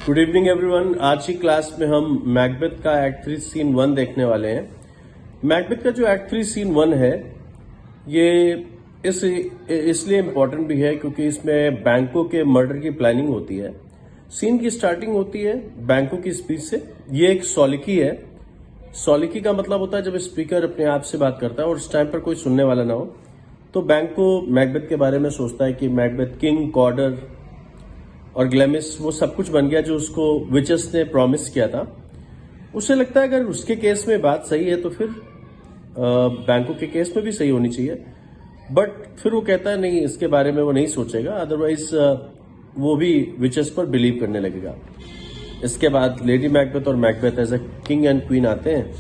Good evening everyone. आज की class में हम मैकबेथ का एक्ट 3 सीन 1 देखने वाले हैं। मैकबेथ का जो एक्ट 3 सीन 1 है ये इसलिए इम्पोर्टेंट भी है क्योंकि इसमें बैंकों के मर्डर की प्लानिंग होती है। सीन की स्टार्टिंग होती है बैंकों की स्पीच से। ये एक सॉलिकी है। सॉलिकी का मतलब होता है जब स्पीकर अपने आप से बात करता है और उस टाइम पर कोई सुनने वाला ना हो, तो बैंक को मैकबेथ के बारे में सोचता है कि मैकबेथ किंग, कॉर्डर और ग्लैमिस वो सब कुछ बन गया जो उसको विचेस ने प्रॉमिस किया था। उसे लगता है अगर उसके केस में बात सही है तो फिर बैंकों के केस में भी सही होनी चाहिए। बट फिर वो कहता है नहीं, इसके बारे में वो नहीं सोचेगा, अदरवाइज वो भी विचेस पर बिलीव करने लगेगा। इसके बाद लेडी मैकबेथ और Macbeth as a king and queen आते हैं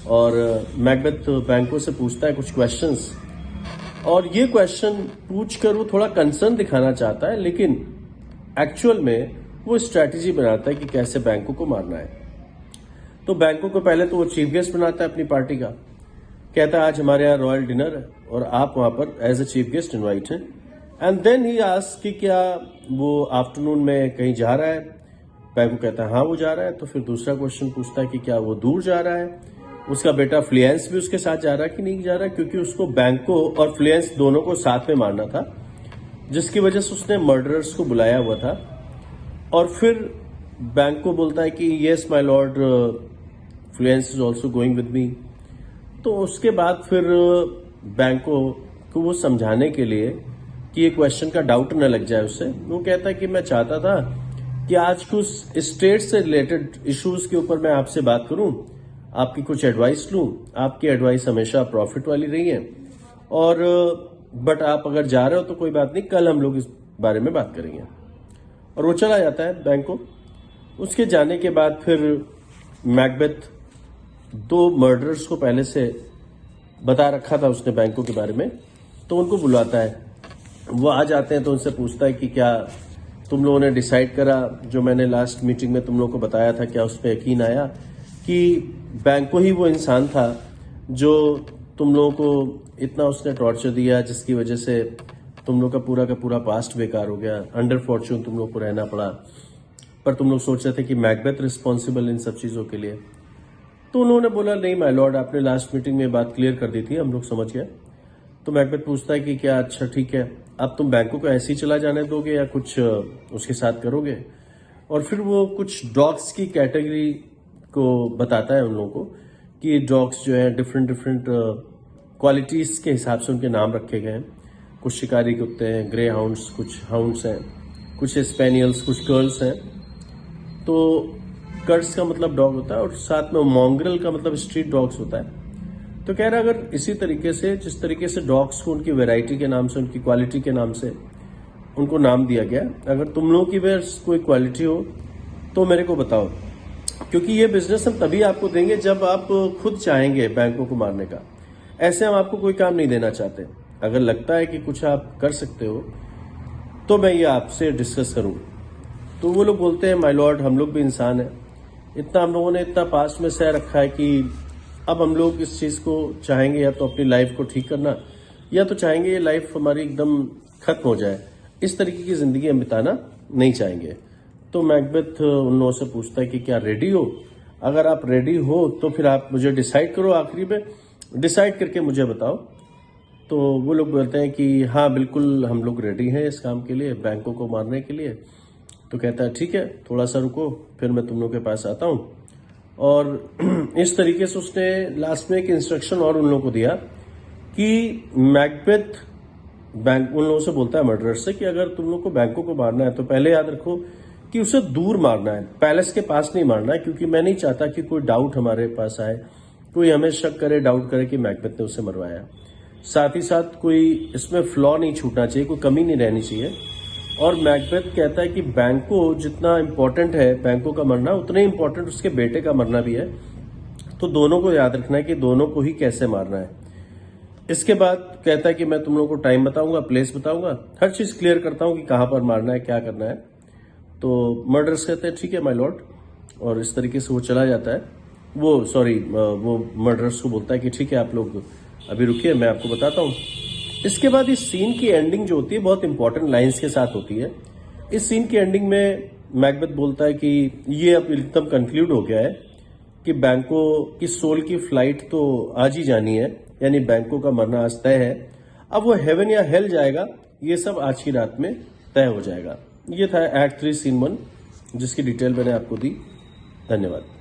और मैकबेथ बैंकों से पूछता है कुछ क्वेश्चंस, और ये क्वेश्चन पूछकर वो थोड़ा कंसर्न दिखाना चाहता है, लेकिन एक्चुअल में वो स्ट्रैटेजी बनाता है कि कैसे बैंकों को मारना है। तो बैंकों को पहले तो वो चीफ गेस्ट बनाता है अपनी पार्टी का। कहता है आज हमारे यहाँ रॉयल डिनर है और आप वहां पर as a chief guest invite हैं। एंड देन ही आस्क कि क्या वो आफ्टरनून में कहीं जा रहा है। बैंको कहता है हाँ वो जा रहा है। तो फिर दूसरा क्वेश्चन पूछता है कि क्या वो दूर जा रहा है, उसका बेटा फ्लुएंस भी उसके साथ जा रहा है कि नहीं जा रहा है, क्योंकि उसको बैंको और फ्लुएंस दोनों को साथ में मारना था, जिसकी वजह से उसने मर्डरर्स को बुलाया हुआ था। और फिर बैंक को बोलता है कि yes my Lord, Fluence is also going with me. तो उसके बाद फिर बैंक को वो समझाने के लिए कि ये क्वेश्चन का डाउट न लग जाए उससे, वो कहता है कि मैं चाहता था कि आज कुछ स्टेट से रिलेटेड इश्यूज के ऊपर मैं आपसे बात करूं, आपकी कुछ एडवाइस लूं। आपकी एडवाइस हमेशा प्रॉफिट वाली रही है, और बट आप अगर जा रहे हो तो कोई बात नहीं, कल हम लोग इस बारे में बात करेंगे। और वो चला जाता है बैंक को। उसके जाने के बाद फिर मैकबेथ दो मर्डरर्स को पहले से बता रखा था उसने बैंकों के बारे में, तो उनको बुलाता है। वो आ जाते हैं तो उनसे पूछता है कि क्या तुम लोगों ने डिसाइड करा जो मैंने लास्ट मीटिंग में तुम लोगों को बताया था, क्या उस पर यकीन आया कि बैंको ही वो इंसान था जो तुम लोगों को इतना उसने टॉर्चर दिया, जिसकी वजह से तुम लोग का पूरा पास्ट बेकार हो गया, अंडर फॉर्चून तुम लोग को रहना पड़ा। पर तुम लोग सोच रहे थे कि मैकबेथ रिस्पॉन्सिबल इन सब चीज़ों के लिए। तो उन्होंने बोला नहीं माय लॉर्ड, आपने लास्ट मीटिंग में बात क्लियर कर दी थी, हम लोग समझ गए। तो मैकबेथ पूछता है कि क्या अच्छा ठीक है, अब तुम बैंकों को ऐसे ही चला जाने दोगे या कुछ उसके साथ करोगे। और फिर वो कुछ डॉग्स की कैटेगरी को बताता है उन लोगों को कि डॉग्स जो है डिफरेंट क्वालिटीज के हिसाब से उनके नाम रखे गए हैं। कुछ शिकारी कुत्ते हैं, ग्रे हाउंड्स, कुछ हाउंड्स हैं, कुछ स्पेनियल्स, कुछ कर्ल्स हैं। तो कर्ल्स का मतलब डॉग होता है और साथ में मॉन्ग्रेल का मतलब स्ट्रीट डॉग्स होता है। तो कह रहा अगर इसी तरीके से, जिस तरीके से डॉग्स को उनकी वैरायटी के नाम से, उनकी क्वालिटी के नाम से उनको नाम दिया गया, अगर तुम लोगों की भी कोई क्वालिटी हो तो मेरे को बताओ, क्योंकि ये बिजनेस हम तभी आपको देंगे जब आप खुद चाहेंगे बैंकों को मारने का। ऐसे हम आपको कोई काम नहीं देना चाहते। अगर लगता है कि कुछ आप कर सकते हो तो मैं ये आपसे डिस्कस करूं। तो वो लोग बोलते हैं माय लॉर्ड, हम लोग भी इंसान हैं, इतना हम लोगों ने इतना पास्ट में सह रखा है कि अब हम लोग इस चीज़ को चाहेंगे या तो अपनी लाइफ को ठीक करना, या तो चाहेंगे ये लाइफ हमारी एकदम खत्म हो जाए। इस तरीके की जिंदगी हम बिताना नहीं चाहेंगे। तो मैकबेथ उन लोगों से पूछता है कि क्या रेडी हो? अगर आप रेडी हो तो फिर आप मुझे डिसाइड करो, आखिरी में डिसाइड करके मुझे बताओ। तो वो लोग बोलते हैं कि हाँ बिल्कुल हम लोग रेडी हैं इस काम के लिए, बैंकों को मारने के लिए। तो कहता है ठीक है, थोड़ा सा रुको, फिर मैं तुम लोग के पास आता हूँ। और इस तरीके से उसने लास्ट में एक इंस्ट्रक्शन और उन लोगों को दिया कि मैकबेथ बैंक उन लोगों से बोलता है मर्डरर से कि अगर तुम लोग को बैंकों को मारना है तो पहले याद रखो कि उसे दूर मारना है, पैलेस के पास नहीं मारना है, क्योंकि मैं नहीं चाहता कि कोई डाउट हमारे पास आए, कोई हमें शक करे, डाउट करे कि मैकबेथ ने उसे मरवाया। साथ ही साथ कोई इसमें फ्लॉ नहीं छूटना चाहिए, कोई कमी नहीं रहनी चाहिए। और मैकबेथ कहता है कि बैंको जितना इंपॉर्टेंट है बैंकों का मरना, उतना ही इंपॉर्टेंट उसके बेटे का मरना भी है। तो दोनों को याद रखना है कि दोनों को ही कैसे मारना है। इसके बाद कहता है कि मैं तुम लोगों को टाइम बताऊंगा, प्लेस बताऊंगा, हर चीज क्लियर करता हूं कि कहां पर मारना है, क्या करना है। तो मर्डर्स कहते हैं ठीक है माय लॉर्ड, और इस तरीके से वो चला जाता है। वो मर्डर्स को बोलता है कि ठीक है आप लोग अभी रुकिए, मैं आपको बताता हूँ। इसके बाद इस सीन की एंडिंग जो होती है बहुत इंपॉर्टेंट लाइंस के साथ होती है। इस सीन की एंडिंग में मैकबेथ बोलता है कि ये अब एकदम कंक्लूड हो गया है कि बैंको की सोल की फ्लाइट तो आज ही जानी है, यानी बैंको का मरना आज तय है। अब वो हेवन या हेल जाएगा, ये सब आज की रात में तय हो जाएगा। ये था एक्ट 3 सीन 1, जिसकी डिटेल मैंने आपको दी। धन्यवाद।